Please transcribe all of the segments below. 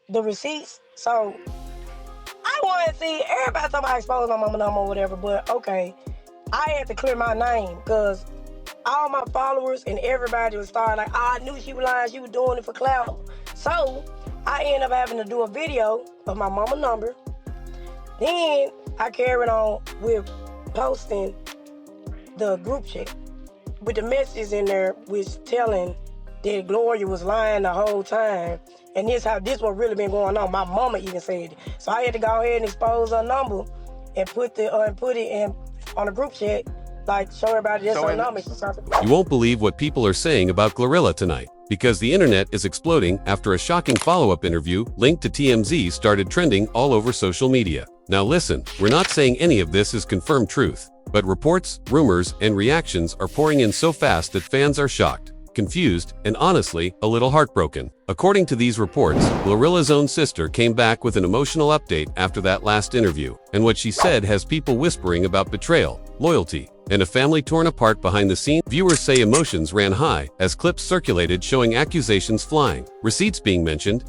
the receipts. So I want to see everybody talking about exposing my mama number or whatever, but okay. I had to clear my name because all my followers and everybody was starting like, oh, I knew she was lying, she was doing it for clout. So I ended up having to do a video of my mama number. Then I carried on with posting the group chat with the messages in there which telling that Gloria was lying the whole time. And this what really been going on. My mama even said it. So I had to go ahead and expose her number and put it on the group chat, like show everybody that's her number. You won't believe what people are saying about GloRilla tonight, because the internet is exploding after a shocking follow-up interview linked to TMZ started trending all over social media. Now listen, we're not saying any of this is confirmed truth, but reports, rumors, and reactions are pouring in so fast that fans are shocked, confused, and honestly, a little heartbroken. According to these reports, GloRilla's own sister came back with an emotional update after that last interview, and what she said has people whispering about betrayal, loyalty, and a family torn apart behind the scenes. Viewers say emotions ran high as clips circulated showing accusations flying, receipts being mentioned.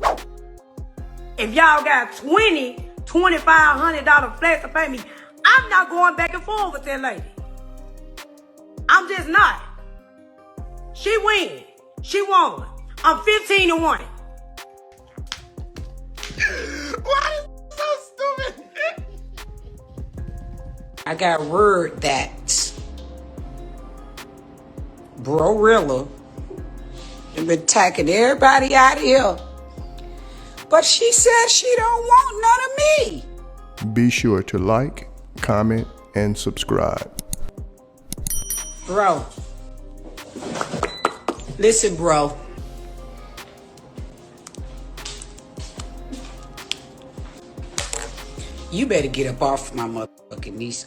If y'all got $2,500 flat to pay me, I'm not going back and forth with that lady. I'm just not. She win. She won. I'm 15-1. Why is it so stupid? I got word that GloRilla has been attacking everybody out here. But she said she don't want none of me. Be sure to like, comment, and subscribe. Bro. Listen, bro. You better get up off my motherfucking knees.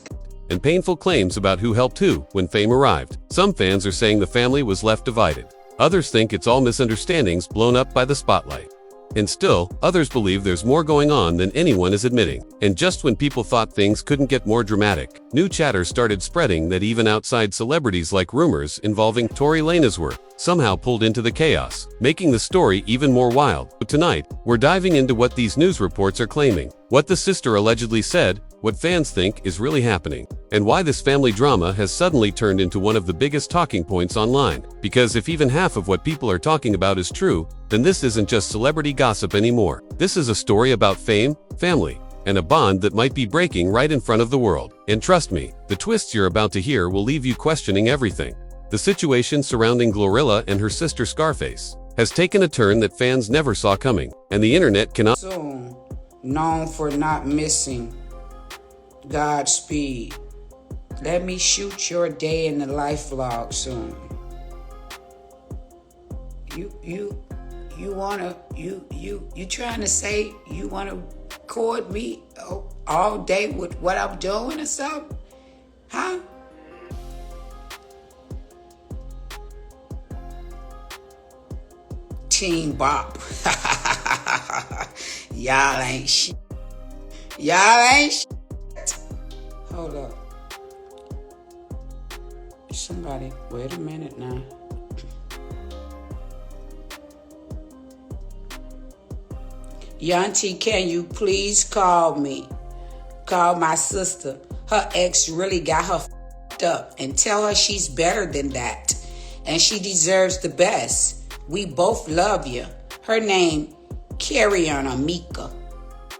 And painful claims about who helped who when fame arrived. Some fans are saying the family was left divided. Others think it's all misunderstandings blown up by the spotlight. And still, others believe there's more going on than anyone is admitting. And just when people thought things couldn't get more dramatic, new chatter started spreading that even outside celebrities like rumors involving Tory Lanez were somehow pulled into the chaos, making the story even more wild. But tonight, we're diving into what these news reports are claiming, what the sister allegedly said, what fans think is really happening, and why this family drama has suddenly turned into one of the biggest talking points online. Because if even half of what people are talking about is true, then this isn't just celebrity gossip anymore. This is a story about fame, family, and a bond that might be breaking right in front of the world. And trust me, the twists you're about to hear will leave you questioning everything. The situation surrounding GloRilla and her sister Scarface has taken a turn that fans never saw coming, and the internet cannot. Soon, known for not missing. Godspeed. Let me shoot your day in the life vlog soon. You trying to say you wanna record me all day with what I'm doing or something? Huh? Team Bop. Y'all ain't shit. Y'all ain't shit. Hold up. Somebody, wait a minute now. Yanti, can you please call me? Call my sister. Her ex really got her f***ed up, and tell her she's better than that. And she deserves the best. We both love you. Her name, Carrion Amika.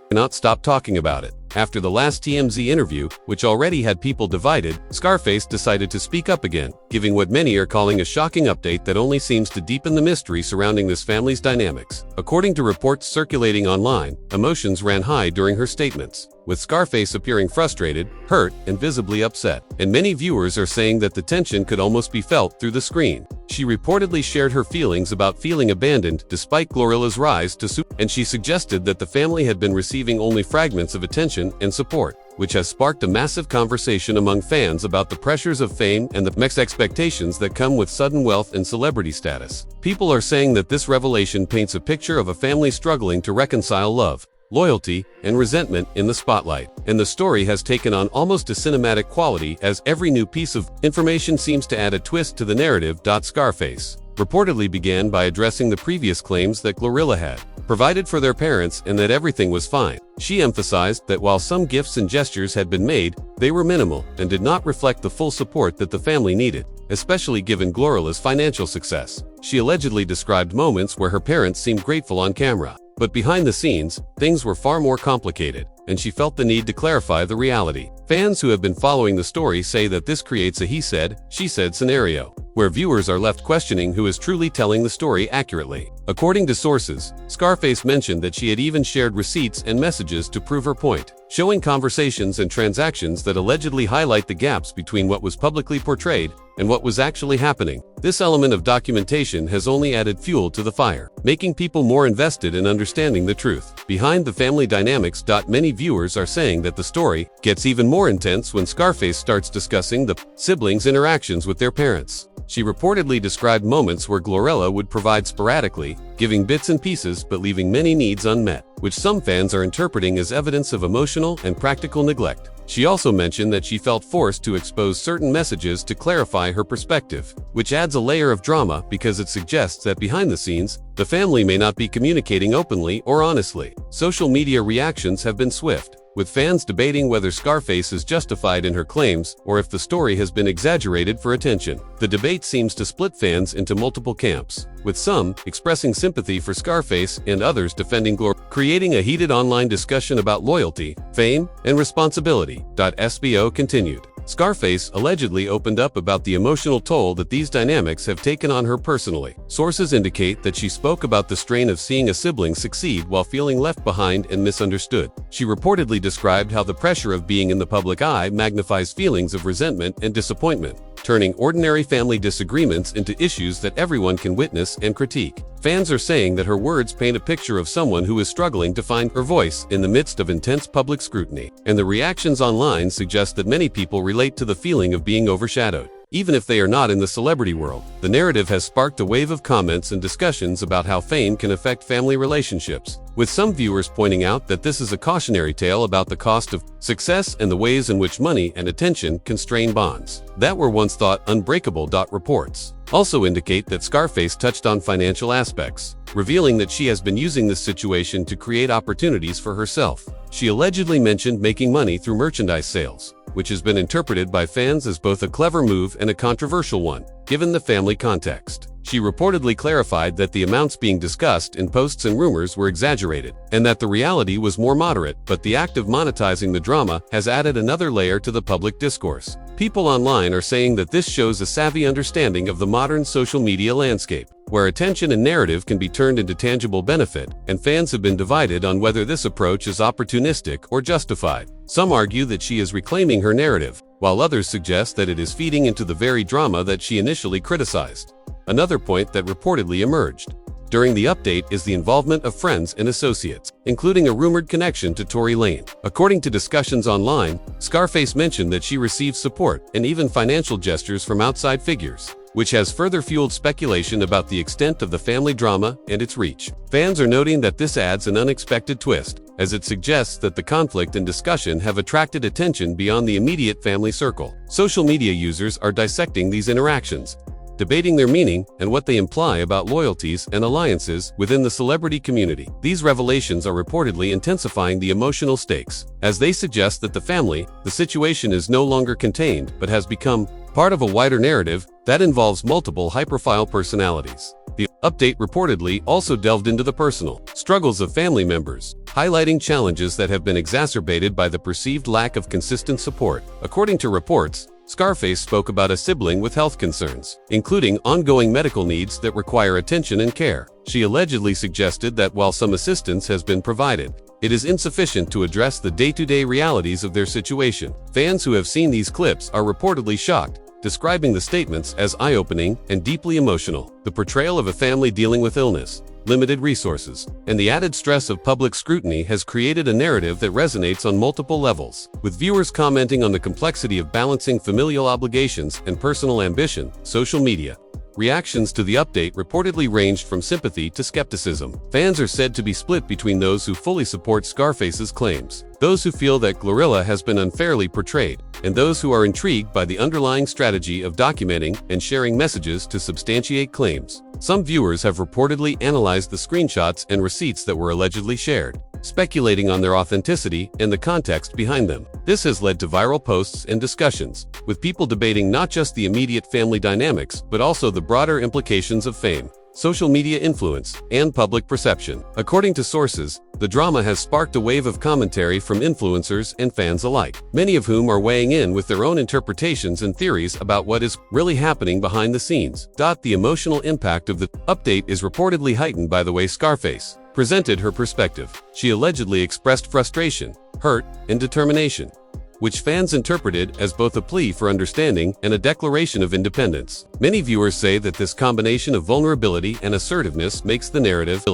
Cannot stop talking about it. After the last TMZ interview, which already had people divided, Scarface decided to speak up again, giving what many are calling a shocking update that only seems to deepen the mystery surrounding this family's dynamics. According to reports circulating online, emotions ran high during her statements, with Scarface appearing frustrated, hurt, and visibly upset. And many viewers are saying that the tension could almost be felt through the screen. She reportedly shared her feelings about feeling abandoned despite GloRilla's rise to and she suggested that the family had been receiving only fragments of attention and support, which has sparked a massive conversation among fans about the pressures of fame and the mixed expectations that come with sudden wealth and celebrity status. People are saying that this revelation paints a picture of a family struggling to reconcile love, loyalty, and resentment in the spotlight. And the story has taken on almost a cinematic quality as every new piece of information seems to add a twist to the narrative. Scarface reportedly began by addressing the previous claims that GloRilla had provided for their parents and that everything was fine. She emphasized that while some gifts and gestures had been made, they were minimal and did not reflect the full support that the family needed, especially given GloRilla's financial success. She allegedly described moments where her parents seemed grateful on camera. But behind the scenes, things were far more complicated, and she felt the need to clarify the reality. Fans who have been following the story say that this creates a he said, she said scenario, where viewers are left questioning who is truly telling the story accurately. According to sources, Scarface mentioned that she had even shared receipts and messages to prove her point, showing conversations and transactions that allegedly highlight the gaps between what was publicly portrayed and what was actually happening. This element of documentation has only added fuel to the fire, making people more invested in understanding the truth behind the family dynamics. Many viewers are saying that the story gets even more intense when Scarface starts discussing the siblings' interactions with their parents. She reportedly described moments where GloRilla would provide sporadically, giving bits and pieces but leaving many needs unmet, which some fans are interpreting as evidence of emotional and practical neglect. She also mentioned that she felt forced to expose certain messages to clarify her perspective, which adds a layer of drama because it suggests that behind the scenes, the family may not be communicating openly or honestly. Social media reactions have been swift, with fans debating whether Scarface is justified in her claims or if the story has been exaggerated for attention. The debate seems to split fans into multiple camps, with some expressing sympathy for Scarface and others defending GloRilla, creating a heated online discussion about loyalty, fame, and responsibility. SBO continued. Scarface allegedly opened up about the emotional toll that these dynamics have taken on her personally. Sources indicate that she spoke about the strain of seeing a sibling succeed while feeling left behind and misunderstood. She reportedly described how the pressure of being in the public eye magnifies feelings of resentment and disappointment, turning ordinary family disagreements into issues that everyone can witness and critique. Fans are saying that her words paint a picture of someone who is struggling to find her voice in the midst of intense public scrutiny, and the reactions online suggest that many people relate to the feeling of being overshadowed. Even if they are not in the celebrity world, the narrative has sparked a wave of comments and discussions about how fame can affect family relationships, with some viewers pointing out that this is a cautionary tale about the cost of success and the ways in which money and attention can strain bonds that were once thought unbreakable. Reports also indicate that Scarface touched on financial aspects, revealing that she has been using this situation to create opportunities for herself. She allegedly mentioned making money through merchandise sales, which has been interpreted by fans as both a clever move and a controversial one, given the family context. She reportedly clarified that the amounts being discussed in posts and rumors were exaggerated, and that the reality was more moderate, but the act of monetizing the drama has added another layer to the public discourse. People online are saying that this shows a savvy understanding of the modern social media landscape, where attention and narrative can be turned into tangible benefit, and fans have been divided on whether this approach is opportunistic or justified. Some argue that she is reclaiming her narrative, while others suggest that it is feeding into the very drama that she initially criticized. Another point that reportedly emerged during the update is the involvement of friends and associates, including a rumored connection to Tory Lanez. According to discussions online, Scarface mentioned that she received support and even financial gestures from outside figures, which has further fueled speculation about the extent of the family drama and its reach. Fans are noting that this adds an unexpected twist, as it suggests that the conflict and discussion have attracted attention beyond the immediate family circle. Social media users are dissecting these interactions, debating their meaning and what they imply about loyalties and alliances within the celebrity community. These revelations are reportedly intensifying the emotional stakes, as they suggest that the situation is no longer contained but has become part of a wider narrative that involves multiple high-profile personalities. The update reportedly also delved into the personal struggles of family members, highlighting challenges that have been exacerbated by the perceived lack of consistent support. According to reports, Scarface spoke about a sibling with health concerns, including ongoing medical needs that require attention and care. She allegedly suggested that while some assistance has been provided, it is insufficient to address the day-to-day realities of their situation. Fans who have seen these clips are reportedly shocked, describing the statements as eye-opening and deeply emotional. The portrayal of a family dealing with illness, limited resources, and the added stress of public scrutiny has created a narrative that resonates on multiple levels, with viewers commenting on the complexity of balancing familial obligations and personal ambition. Social media reactions to the update reportedly ranged from sympathy to skepticism. Fans are said to be split between those who fully support Scarface's claims those who feel that GloRilla has been unfairly portrayed, and those who are intrigued by the underlying strategy of documenting and sharing messages to substantiate claims. Some viewers have reportedly analyzed the screenshots and receipts that were allegedly shared, speculating on their authenticity and the context behind them. This has led to viral posts and discussions, with people debating not just the immediate family dynamics, but also the broader implications of fame, social media influence, and public perception. According to sources, the drama has sparked a wave of commentary from influencers and fans alike, many of whom are weighing in with their own interpretations and theories about what is really happening behind the scenes. The emotional impact of the update is reportedly heightened by the way Scarface presented her perspective. She allegedly expressed frustration, hurt, and determination, which fans interpreted as both a plea for understanding and a declaration of independence. Many viewers say that this combination of vulnerability and assertiveness makes the narrative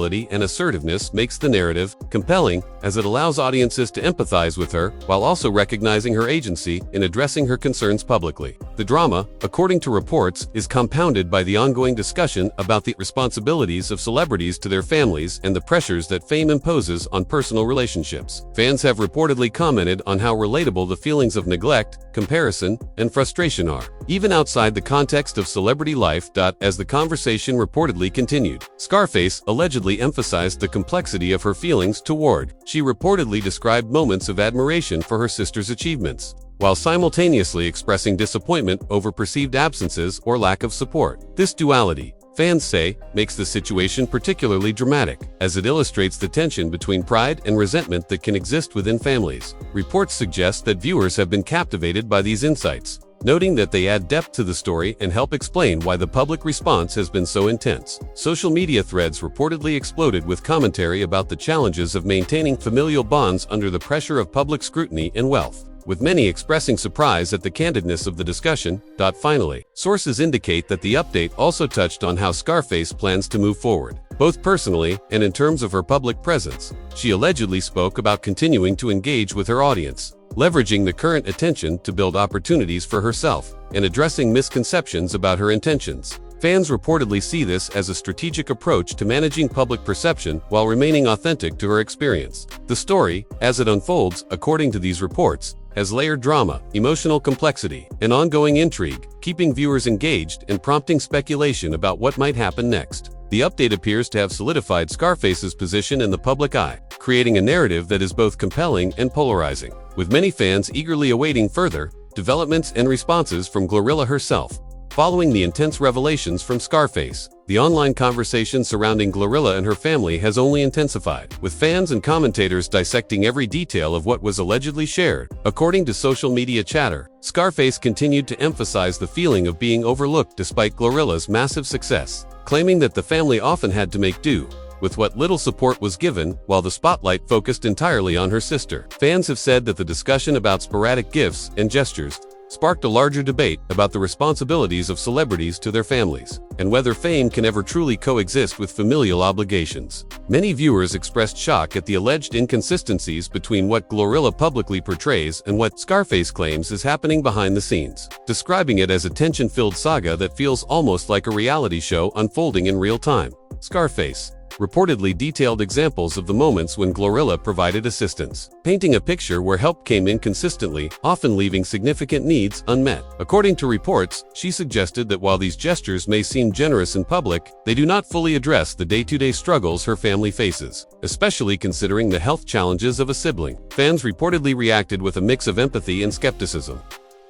compelling, as it allows audiences to empathize with her while also recognizing her agency in addressing her concerns publicly. The drama, according to reports, is compounded by the ongoing discussion about the responsibilities of celebrities to their families and the pressures that fame imposes on personal relationships. Fans have reportedly commented on how relatable the feelings of neglect, comparison, and frustration are, even outside the context of celebrity life. As the conversation reportedly continued, Scarface allegedly emphasized the complexity of her feelings toward. She reportedly described moments of admiration for her sister's achievements, while simultaneously expressing disappointment over perceived absences or lack of support. This duality, fans say, makes the situation particularly dramatic, as it illustrates the tension between pride and resentment that can exist within families. Reports suggest that viewers have been captivated by these insights, noting that they add depth to the story and help explain why the public response has been so intense. Social media threads reportedly exploded with commentary about the challenges of maintaining familial bonds under the pressure of public scrutiny and wealth, with many expressing surprise at the candidness of the discussion. Finally, sources indicate that the update also touched on how Scarface plans to move forward, both personally and in terms of her public presence. She allegedly spoke about continuing to engage with her audience, leveraging the current attention to build opportunities for herself, and addressing misconceptions about her intentions. Fans reportedly see this as a strategic approach to managing public perception while remaining authentic to her experience. The story, as it unfolds, according to these reports, has layered drama, emotional complexity, and ongoing intrigue, keeping viewers engaged and prompting speculation about what might happen next. The update appears to have solidified Scarface's position in the public eye, creating a narrative that is both compelling and polarizing, with many fans eagerly awaiting further developments and responses from GloRilla herself. Following the intense revelations from Scarface, the online conversation surrounding GloRilla and her family has only intensified, with fans and commentators dissecting every detail of what was allegedly shared. According to social media chatter, Scarface continued to emphasize the feeling of being overlooked despite GloRilla's massive success, claiming that the family often had to make do with what little support was given, while the spotlight focused entirely on her sister. Fans have said that the discussion about sporadic gifts and gestures sparked a larger debate about the responsibilities of celebrities to their families, and whether fame can ever truly coexist with familial obligations. Many viewers expressed shock at the alleged inconsistencies between what GloRilla publicly portrays and what Scarface claims is happening behind the scenes, describing it as a tension-filled saga that feels almost like a reality show unfolding in real time. Scarface reportedly detailed examples of the moments when GloRilla provided assistance, painting a picture where help came in consistently, often leaving significant needs unmet. According to reports, she suggested that while these gestures may seem generous in public, they do not fully address the day-to-day struggles her family faces, especially considering the health challenges of a sibling. Fans reportedly reacted with a mix of empathy and skepticism,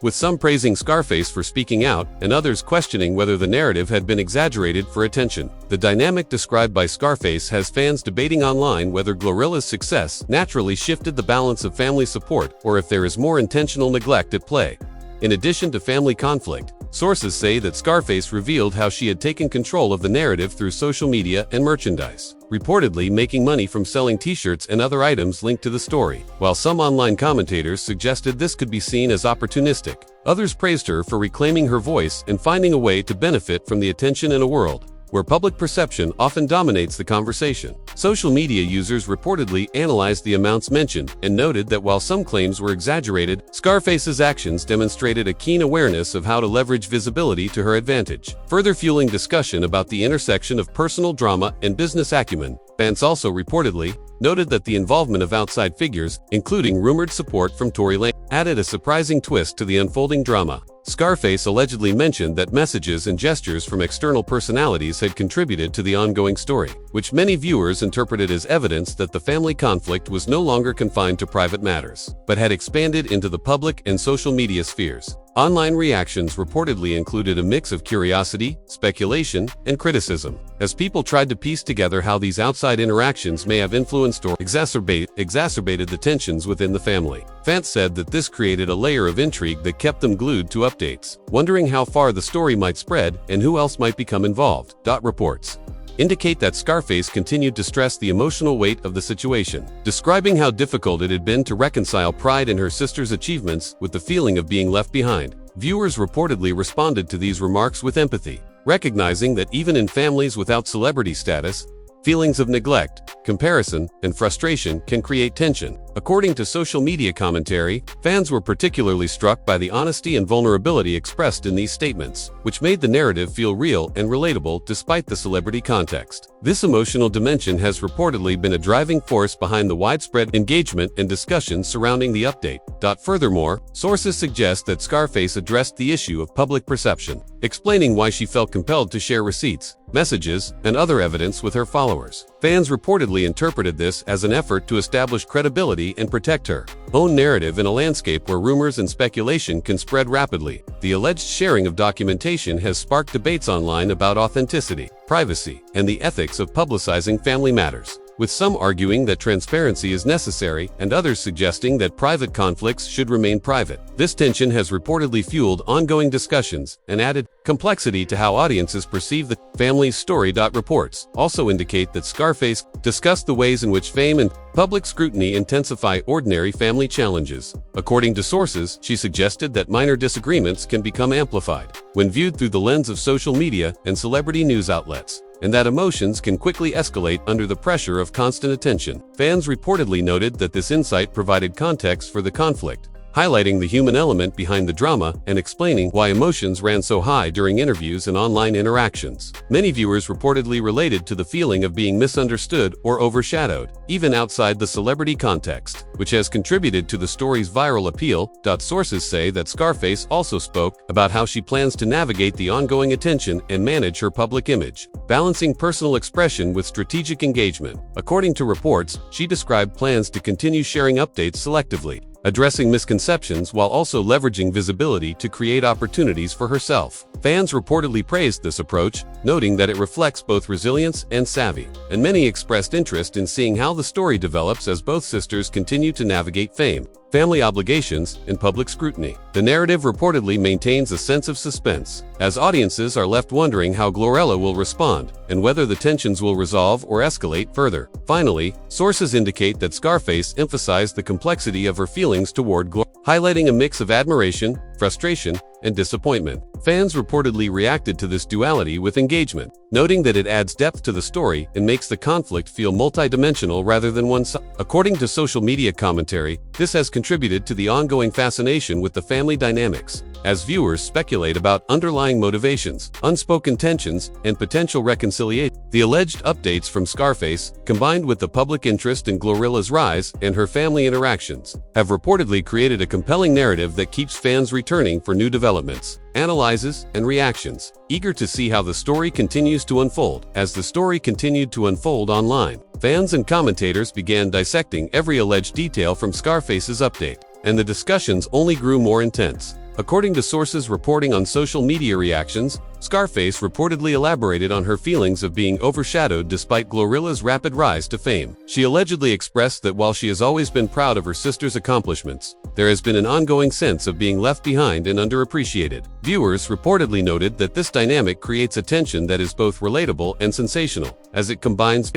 with some praising Scarface for speaking out and others questioning whether the narrative had been exaggerated for attention. The dynamic described by Scarface has fans debating online whether GloRilla's success naturally shifted the balance of family support or if there is more intentional neglect at play. In addition to family conflict, sources say that Scarface revealed how she had taken control of the narrative through social media and merchandise, reportedly making money from selling t-shirts and other items linked to the story. While some online commentators suggested this could be seen as opportunistic, others praised her for reclaiming her voice and finding a way to benefit from the attention in a world where public perception often dominates the conversation. Social media users reportedly analyzed the amounts mentioned and noted that while some claims were exaggerated, Scarface's actions demonstrated a keen awareness of how to leverage visibility to her advantage, further fueling discussion about the intersection of personal drama and business acumen. Fans also reportedly noted that the involvement of outside figures, including rumored support from Tory Lanez, added a surprising twist to the unfolding drama. Scarface allegedly mentioned that messages and gestures from external personalities had contributed to the ongoing story, which many viewers interpreted as evidence that the family conflict was no longer confined to private matters, but had expanded into the public and social media spheres. Online reactions reportedly included a mix of curiosity, speculation, and criticism, as people tried to piece together how these outside interactions may have influenced or exacerbated the tensions within the family. Fans said that this created a layer of intrigue that kept them glued to updates, wondering how far the story might spread and who else might become involved. Reports indicate that Scarface continued to stress the emotional weight of the situation, describing how difficult it had been to reconcile pride in her sister's achievements with the feeling of being left behind. Viewers reportedly responded to these remarks with empathy, recognizing that even in families without celebrity status, feelings of neglect, comparison, and frustration can create tension. According to social media commentary, fans were particularly struck by the honesty and vulnerability expressed in these statements, which made the narrative feel real and relatable despite the celebrity context. This emotional dimension has reportedly been a driving force behind the widespread engagement and discussion surrounding the update. Furthermore, sources suggest that Scarface addressed the issue of public perception, explaining why she felt compelled to share receipts, messages, and other evidence with her followers. Fans reportedly interpreted this as an effort to establish credibility and protect her own narrative in a landscape where rumors and speculation can spread rapidly. The alleged sharing of documentation has sparked debates online about authenticity, privacy, and the ethics of publicizing family matters, with some arguing that transparency is necessary and others suggesting that private conflicts should remain private. This tension has reportedly fueled ongoing discussions and added complexity to how audiences perceive the family's story. Reports also indicate that Scarface discussed the ways in which fame and public scrutiny intensify ordinary family challenges. According to sources, she suggested that minor disagreements can become amplified when viewed through the lens of social media and celebrity news outlets, and that emotions can quickly escalate under the pressure of constant attention. Fans reportedly noted that this insight provided context for the conflict, highlighting the human element behind the drama and explaining why emotions ran so high during interviews and online interactions. Many viewers reportedly related to the feeling of being misunderstood or overshadowed, even outside the celebrity context, which has contributed to the story's viral appeal. Sources say that Scarface also spoke about how she plans to navigate the ongoing attention and manage her public image, balancing personal expression with strategic engagement. According to reports, she described plans to continue sharing updates selectively, addressing misconceptions while also leveraging visibility to create opportunities for herself. Fans reportedly praised this approach, noting that it reflects both resilience and savvy, and many expressed interest in seeing how the story develops as both sisters continue to navigate fame, family obligations, and public scrutiny. The narrative reportedly maintains a sense of suspense, as audiences are left wondering how GloRilla will respond and whether the tensions will resolve or escalate further. Finally, sources indicate that Scarface emphasized the complexity of her feelings toward GloRilla, highlighting a mix of admiration, frustration, and disappointment. Fans reportedly reacted to this duality with engagement, noting that it adds depth to the story and makes the conflict feel multidimensional rather than one-sided. According to social media commentary, this has contributed to the ongoing fascination with the family dynamics, as viewers speculate about underlying motivations, unspoken tensions, and potential reconciliation. The alleged updates from Scarface, combined with the public interest in GloRilla's rise and her family interactions, have reportedly created a compelling narrative that keeps fans returning for new developments, analyses, and reactions, eager to see how the story continues to unfold. As the story continued to unfold online, fans and commentators began dissecting every alleged detail from Scarface's update, and the discussions only grew more intense. According to sources reporting on social media reactions, Scarface reportedly elaborated on her feelings of being overshadowed despite GloRilla's rapid rise to fame. She allegedly expressed that while she has always been proud of her sister's accomplishments, there has been an ongoing sense of being left behind and underappreciated. Viewers reportedly noted that this dynamic creates a tension that is both relatable and sensational, as it combines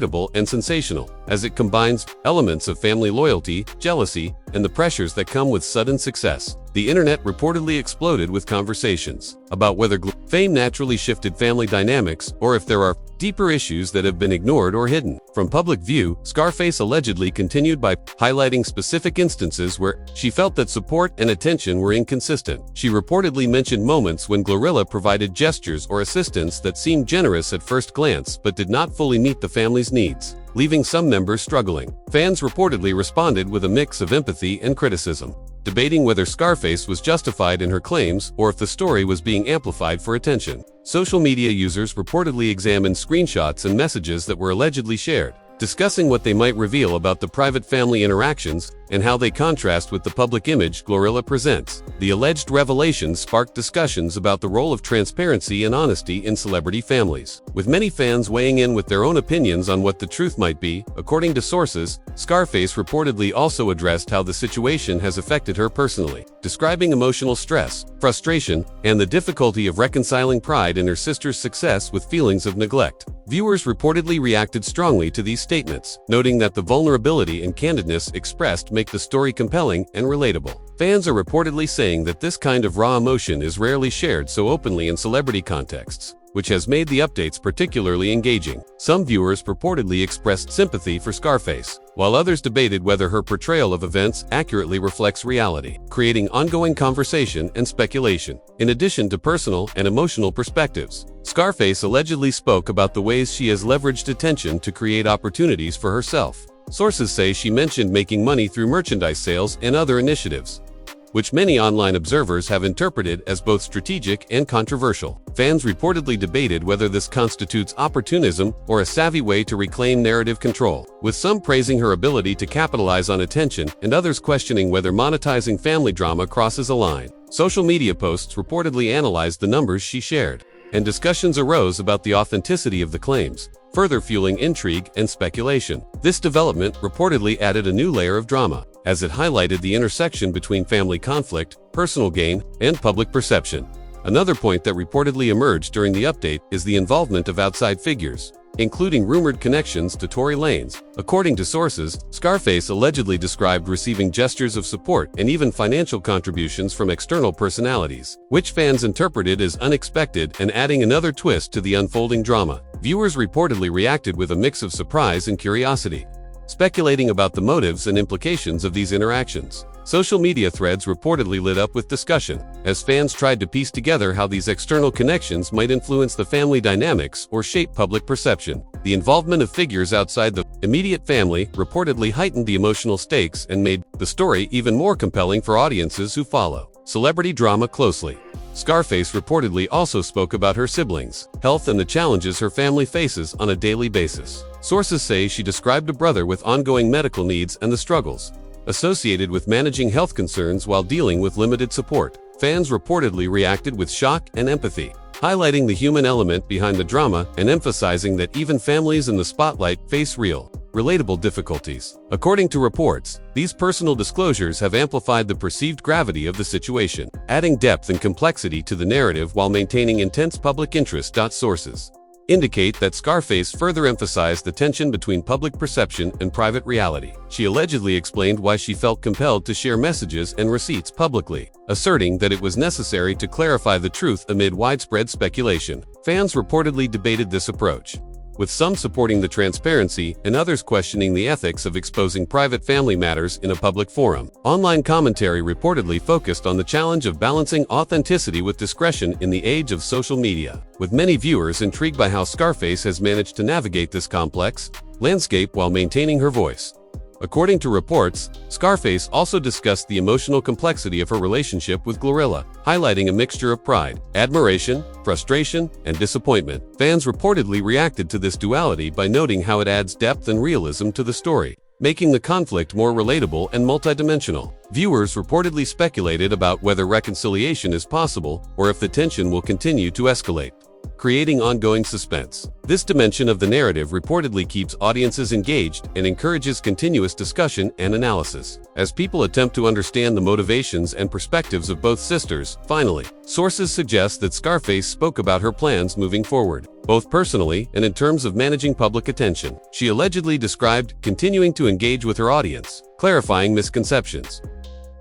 elements of family loyalty, jealousy, and the pressures that come with sudden success. The internet reportedly exploded with conversations about whether fame naturally naturally shifted family dynamics or if there are deeper issues that have been ignored or hidden. From public view, Scarface allegedly continued by highlighting specific instances where she felt that support and attention were inconsistent. She reportedly mentioned moments when GloRilla provided gestures or assistance that seemed generous at first glance but did not fully meet the family's needs, leaving some members struggling. Fans reportedly responded with a mix of empathy and criticism, debating whether Scarface was justified in her claims or if the story was being amplified for attention. Social media users reportedly examined screenshots and messages that were allegedly shared, discussing what they might reveal about the private family interactions and how they contrast with the public image GloRilla presents. The alleged revelations sparked discussions about the role of transparency and honesty in celebrity families, with many fans weighing in with their own opinions on what the truth might be. According to sources, Scarface reportedly also addressed how the situation has affected her personally, describing emotional stress, frustration, and the difficulty of reconciling pride in her sister's success with feelings of neglect. Viewers reportedly reacted strongly to these statements, noting that the vulnerability and candidness expressed make the story compelling and relatable. Fans are reportedly saying that this kind of raw emotion is rarely shared so openly in celebrity contexts, which has made the updates particularly engaging. Some viewers purportedly expressed sympathy for Scarface, while others debated whether her portrayal of events accurately reflects reality, creating ongoing conversation and speculation. In addition to personal and emotional perspectives, Scarface allegedly spoke about the ways she has leveraged attention to create opportunities for herself. Sources say she mentioned making money through merchandise sales and other initiatives, which many online observers have interpreted as both strategic and controversial. Fans reportedly debated whether this constitutes opportunism or a savvy way to reclaim narrative control, with some praising her ability to capitalize on attention and others questioning whether monetizing family drama crosses a line. Social media posts reportedly analyzed the numbers she shared, and discussions arose about the authenticity of the claims, further fueling intrigue and speculation. This development reportedly added a new layer of drama, as it highlighted the intersection between family conflict, personal gain, and public perception. Another point that reportedly emerged during the update is the involvement of outside figures, including rumored connections to Tory Lanez. According to sources, Scarface allegedly described receiving gestures of support and even financial contributions from external personalities, which fans interpreted as unexpected and adding another twist to the unfolding drama. Viewers reportedly reacted with a mix of surprise and curiosity, speculating about the motives and implications of these interactions. Social media threads reportedly lit up with discussion, as fans tried to piece together how these external connections might influence the family dynamics or shape public perception. The involvement of figures outside the immediate family reportedly heightened the emotional stakes and made the story even more compelling for audiences who follow celebrity drama closely. Scarface reportedly also spoke about her siblings' health and the challenges her family faces on a daily basis. Sources say she described a brother with ongoing medical needs and the struggles associated with managing health concerns while dealing with limited support. Fans reportedly reacted with shock and empathy, highlighting the human element behind the drama and emphasizing that even families in the spotlight face real, relatable difficulties. According to reports, these personal disclosures have amplified the perceived gravity of the situation, adding depth and complexity to the narrative while maintaining intense public interest. Sources indicate that Scarface further emphasized the tension between public perception and private reality. She allegedly explained why she felt compelled to share messages and receipts publicly, asserting that it was necessary to clarify the truth amid widespread speculation. Fans reportedly debated this approach, with some supporting the transparency and others questioning the ethics of exposing private family matters in a public forum. Online commentary reportedly focused on the challenge of balancing authenticity with discretion in the age of social media, with many viewers intrigued by how Scarface has managed to navigate this complex landscape while maintaining her voice. According to reports, Scarface also discussed the emotional complexity of her relationship with GloRilla, highlighting a mixture of pride, admiration, frustration, and disappointment. Fans reportedly reacted to this duality by noting how it adds depth and realism to the story, making the conflict more relatable and multidimensional. Viewers reportedly speculated about whether reconciliation is possible or if the tension will continue to escalate, creating ongoing suspense. This dimension of the narrative reportedly keeps audiences engaged and encourages continuous discussion and analysis, as people attempt to understand the motivations and perspectives of both sisters. Finally, sources suggest that Scarface spoke about her plans moving forward, both personally and in terms of managing public attention. She allegedly described continuing to engage with her audience, clarifying misconceptions,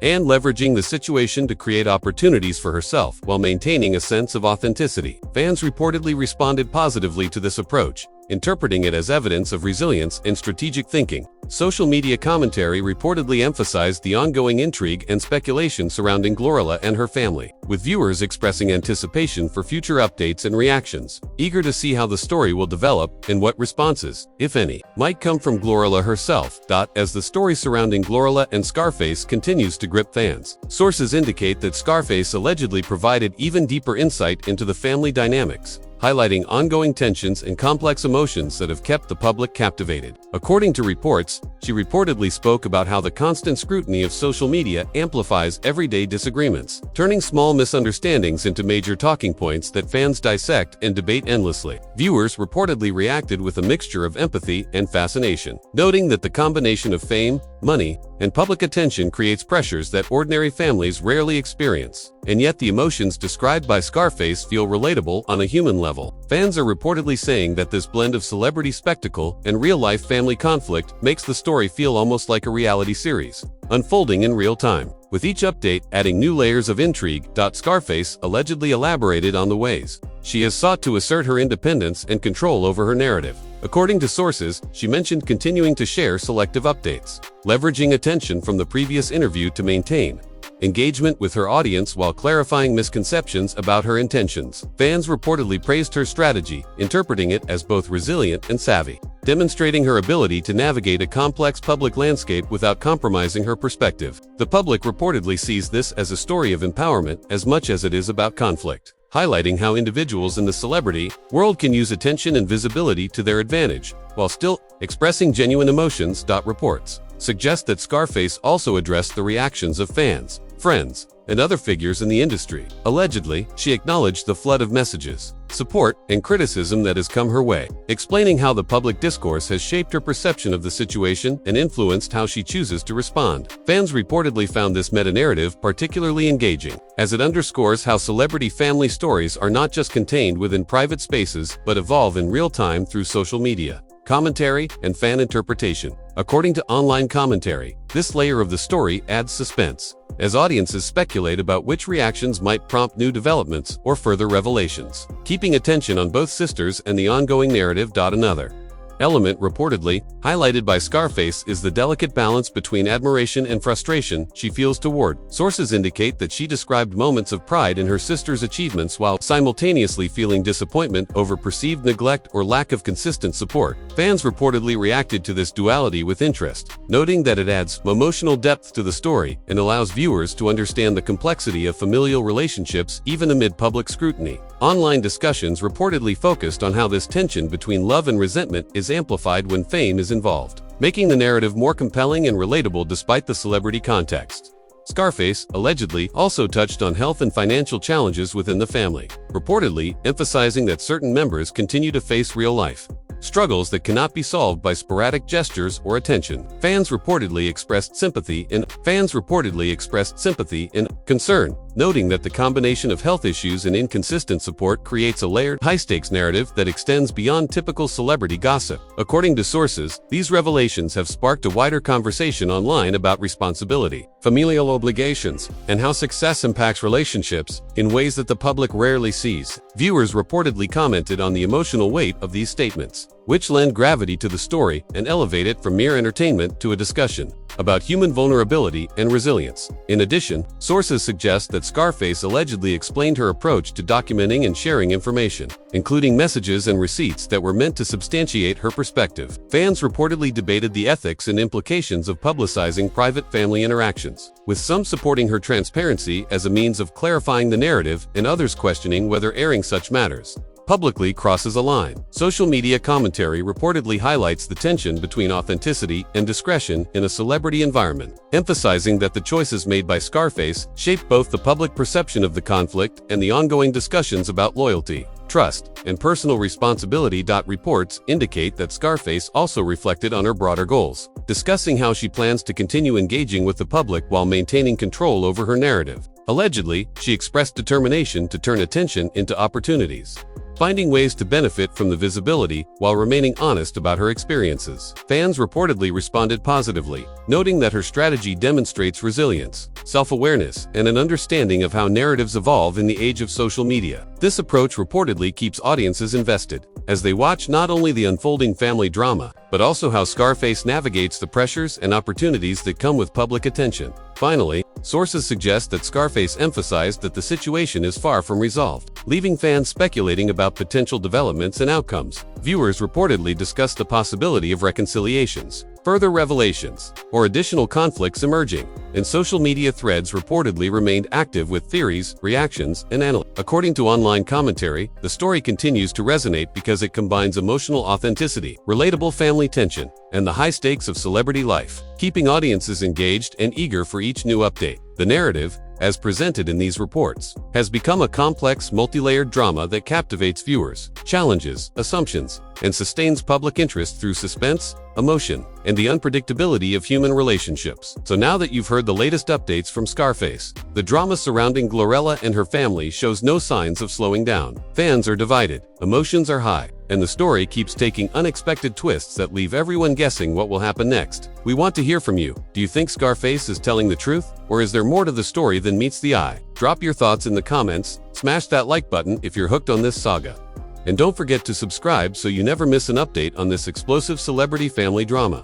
and leveraging the situation to create opportunities for herself while maintaining a sense of authenticity. Fans reportedly responded positively to this approach, interpreting it as evidence of resilience and strategic thinking. Social media commentary reportedly emphasized the ongoing intrigue and speculation surrounding GloRilla and her family, with viewers expressing anticipation for future updates and reactions, eager to see how the story will develop and what responses, if any, might come from GloRilla herself. As the story surrounding GloRilla and Scarface continues to grip fans, sources indicate that Scarface allegedly provided even deeper insight into the family dynamics, highlighting ongoing tensions and complex emotions that have kept the public captivated. According to reports, she reportedly spoke about how the constant scrutiny of social media amplifies everyday disagreements, turning small misunderstandings into major talking points that fans dissect and debate endlessly. Viewers reportedly reacted with a mixture of empathy and fascination, noting that the combination of fame, money, and public attention creates pressures that ordinary families rarely experience. And yet the emotions described by Scarface feel relatable on a human level. Fans are reportedly saying that this blend of celebrity spectacle and real-life family conflict makes the story feel almost like a reality series, unfolding in real time, with each update adding new layers of intrigue. Scarface allegedly elaborated on the ways she has sought to assert her independence and control over her narrative. According to sources, she mentioned continuing to share selective updates, leveraging attention from the previous interview to maintain engagement with her audience while clarifying misconceptions about her intentions. Fans reportedly praised her strategy, interpreting it as both resilient and savvy, demonstrating her ability to navigate a complex public landscape without compromising her perspective. The public reportedly sees this as a story of empowerment as much as it is about conflict, highlighting how individuals in the celebrity world can use attention and visibility to their advantage, while still expressing genuine emotions. Reports suggest that Scarface also addressed the reactions of fans, friends, and other figures in the industry. Allegedly, she acknowledged the flood of messages, support, and criticism that has come her way, explaining how the public discourse has shaped her perception of the situation and influenced how she chooses to respond. Fans reportedly found this meta-narrative particularly engaging, as it underscores how celebrity family stories are not just contained within private spaces but evolve in real time through social media, commentary, and fan interpretation. According to online commentary, this layer of the story adds suspense, as audiences speculate about which reactions might prompt new developments or further revelations, keeping attention on both sisters and the ongoing narrative. Another element reportedly highlighted by Scarface is the delicate balance between admiration and frustration she feels toward. Sources indicate that she described moments of pride in her sister's achievements while simultaneously feeling disappointment over perceived neglect or lack of consistent support. Fans reportedly reacted to this duality with interest, noting that it adds emotional depth to the story and allows viewers to understand the complexity of familial relationships even amid public scrutiny. Online discussions reportedly focused on how this tension between love and resentment is amplified when fame is involved, making the narrative more compelling and relatable despite the celebrity context. Scarface allegedly also touched on health and financial challenges within the family, reportedly emphasizing that certain members continue to face real-life struggles that cannot be solved by sporadic gestures or attention. Fans reportedly expressed sympathy and concern, noting that the combination of health issues and inconsistent support creates a layered, high-stakes narrative that extends beyond typical celebrity gossip. According to sources, these revelations have sparked a wider conversation online about responsibility, familial obligations, and how success impacts relationships in ways that the public rarely sees. Viewers reportedly commented on the emotional weight of these statements, which lend gravity to the story and elevate it from mere entertainment to a discussion about human vulnerability and resilience. In addition, sources suggest that Scarface allegedly explained her approach to documenting and sharing information, including messages and receipts that were meant to substantiate her perspective. Fans reportedly debated the ethics and implications of publicizing private family interactions, with some supporting her transparency as a means of clarifying the narrative and others questioning whether airing such matters publicly crosses a line. Social media commentary reportedly highlights the tension between authenticity and discretion in a celebrity environment, emphasizing that the choices made by Scarface shape both the public perception of the conflict and the ongoing discussions about loyalty, trust, and personal responsibility. Reports indicate that Scarface also reflected on her broader goals, discussing how she plans to continue engaging with the public while maintaining control over her narrative. Allegedly, she expressed determination to turn attention into opportunities, finding ways to benefit from the visibility while remaining honest about her experiences. Fans reportedly responded positively, noting that her strategy demonstrates resilience, self-awareness, and an understanding of how narratives evolve in the age of social media. This approach reportedly keeps audiences invested, as they watch not only the unfolding family drama, but also how Scarface navigates the pressures and opportunities that come with public attention. Finally, sources suggest that Scarface emphasized that the situation is far from resolved, leaving fans speculating about potential developments and outcomes. Viewers reportedly discussed the possibility of reconciliations, further revelations, or additional conflicts emerging, and social media threads reportedly remained active with theories, reactions, and analysis. According to online commentary, the story continues to resonate because it combines emotional authenticity, relatable family tension, and the high stakes of celebrity life, keeping audiences engaged and eager for each new update. The narrative, as presented in these reports, has become a complex, multi-layered drama that captivates viewers, challenges assumptions, and sustains public interest through suspense, emotion, and the unpredictability of human relationships. So now that you've heard the latest updates from Scarface, the drama surrounding GloRilla and her family shows no signs of slowing down. Fans are divided, emotions are high, and the story keeps taking unexpected twists that leave everyone guessing what will happen next. We want to hear from you. Do you think Scarface is telling the truth, or is there more to the story than meets the eye? Drop your thoughts in the comments, smash that like button if you're hooked on this saga. And don't forget to subscribe so you never miss an update on this explosive celebrity family drama.